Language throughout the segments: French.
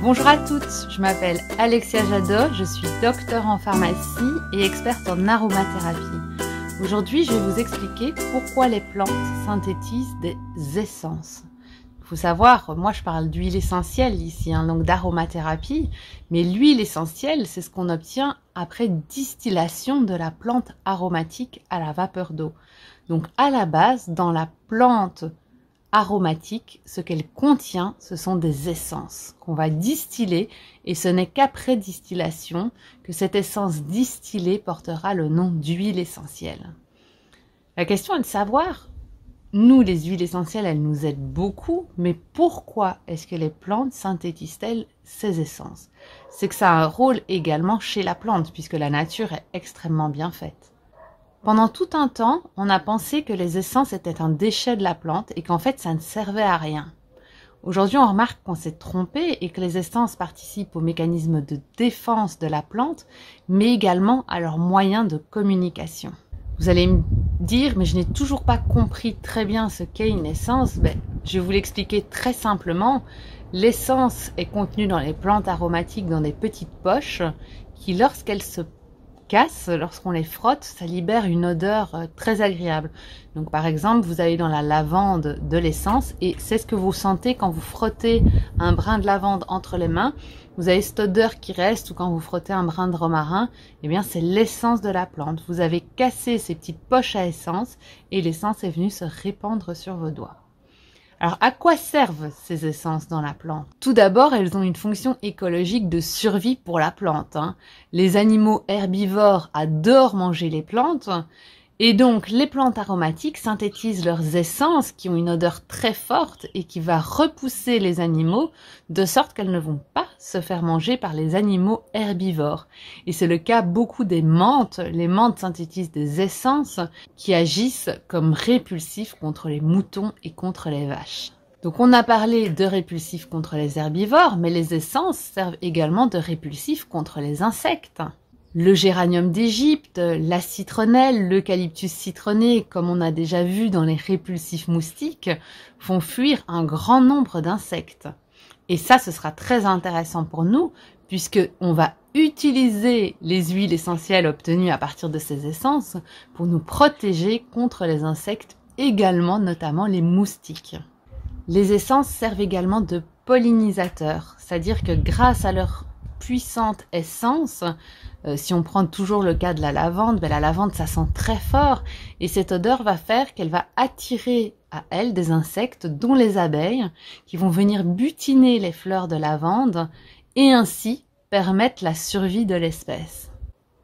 Bonjour à toutes, je m'appelle Alexia Jadot, je suis docteure en pharmacie et experte en aromathérapie. Aujourd'hui, je vais vous expliquer pourquoi les plantes synthétisent des essences. Il faut savoir, moi je parle d'huile essentielle ici, donc d'aromathérapie, mais l'huile essentielle, c'est ce qu'on obtient après distillation de la plante aromatique à la vapeur d'eau. Donc à la base, dans la plante aromatique, ce qu'elle contient, ce sont des essences qu'on va distiller et ce n'est qu'après distillation que cette essence distillée portera le nom d'huile essentielle. La question est de savoir, nous les huiles essentielles, elles nous aident beaucoup, mais pourquoi est-ce que les plantes synthétisent-elles ces essences? C'est que ça a un rôle également chez la plante puisque la nature est extrêmement bien faite. Pendant tout un temps, on a pensé que les essences étaient un déchet de la plante et qu'en fait, ça ne servait à rien. Aujourd'hui, on remarque qu'on s'est trompé et que les essences participent au mécanisme de défense de la plante, mais également à leurs moyens de communication. Vous allez me dire, mais je n'ai toujours pas compris très bien ce qu'est une essence. Je vais vous l'expliquer très simplement. L'essence est contenue dans les plantes aromatiques dans des petites poches qui, lorsqu'elles se cassent, lorsqu'on les frotte, ça libère une odeur très agréable. Donc par exemple, vous avez dans la lavande de l'essence et c'est ce que vous sentez quand vous frottez un brin de lavande entre les mains. Vous avez cette odeur qui reste ou quand vous frottez un brin de romarin, eh bien c'est l'essence de la plante. Vous avez cassé ces petites poches à essence et l'essence est venue se répandre sur vos doigts. Alors, à quoi servent ces essences dans la plante? Tout d'abord, elles ont une fonction écologique de survie pour la plante. Les animaux herbivores adorent manger les plantes, et donc les plantes aromatiques synthétisent leurs essences qui ont une odeur très forte et qui va repousser les animaux de sorte qu'elles ne vont pas se faire manger par les animaux herbivores. Et c'est le cas beaucoup des menthes. Les menthes synthétisent des essences qui agissent comme répulsifs contre les moutons et contre les vaches. Donc on a parlé de répulsifs contre les herbivores, mais les essences servent également de répulsifs contre les insectes. Le géranium d'Égypte, la citronnelle, l'eucalyptus citronné, comme on a déjà vu dans les répulsifs moustiques, font fuir un grand nombre d'insectes. Et ça, ce sera très intéressant pour nous, puisqu'on va utiliser les huiles essentielles obtenues à partir de ces essences pour nous protéger contre les insectes, également notamment les moustiques. Les essences servent également de pollinisateurs, c'est-à-dire que grâce à leur puissante essence, si on prend toujours le cas de la lavande ça sent très fort et cette odeur va faire qu'elle va attirer à elle des insectes dont les abeilles qui vont venir butiner les fleurs de lavande et ainsi permettre la survie de l'espèce.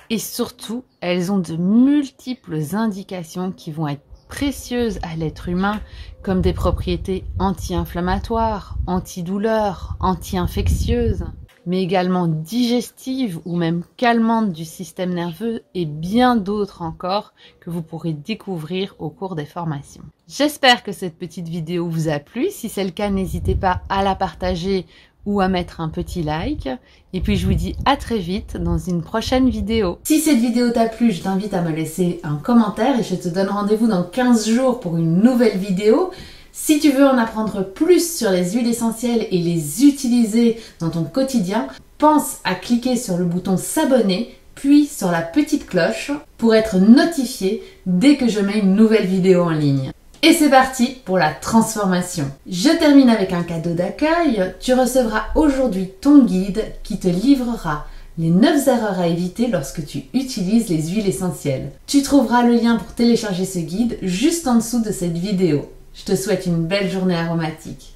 Et surtout, elles ont de multiples indications qui vont être précieuses à l'être humain comme des propriétés anti-inflammatoires, antidouleurs, anti-infectieuses, mais également digestives ou même calmantes du système nerveux et bien d'autres encore que vous pourrez découvrir au cours des formations. J'espère que cette petite vidéo vous a plu. Si c'est le cas, n'hésitez pas à la partager ou à mettre un petit like. Et puis je vous dis à très vite dans une prochaine vidéo. Si cette vidéo t'a plu, je t'invite à me laisser un commentaire et je te donne rendez-vous dans 15 jours pour une nouvelle vidéo. Si tu veux en apprendre plus sur les huiles essentielles et les utiliser dans ton quotidien, pense à cliquer sur le bouton s'abonner, puis sur la petite cloche pour être notifié dès que je mets une nouvelle vidéo en ligne. Et c'est parti pour la transformation. Je termine avec un cadeau d'accueil. Tu recevras aujourd'hui ton guide qui te livrera les 9 erreurs à éviter lorsque tu utilises les huiles essentielles. Tu trouveras le lien pour télécharger ce guide juste en dessous de cette vidéo. Je te souhaite une belle journée aromatique.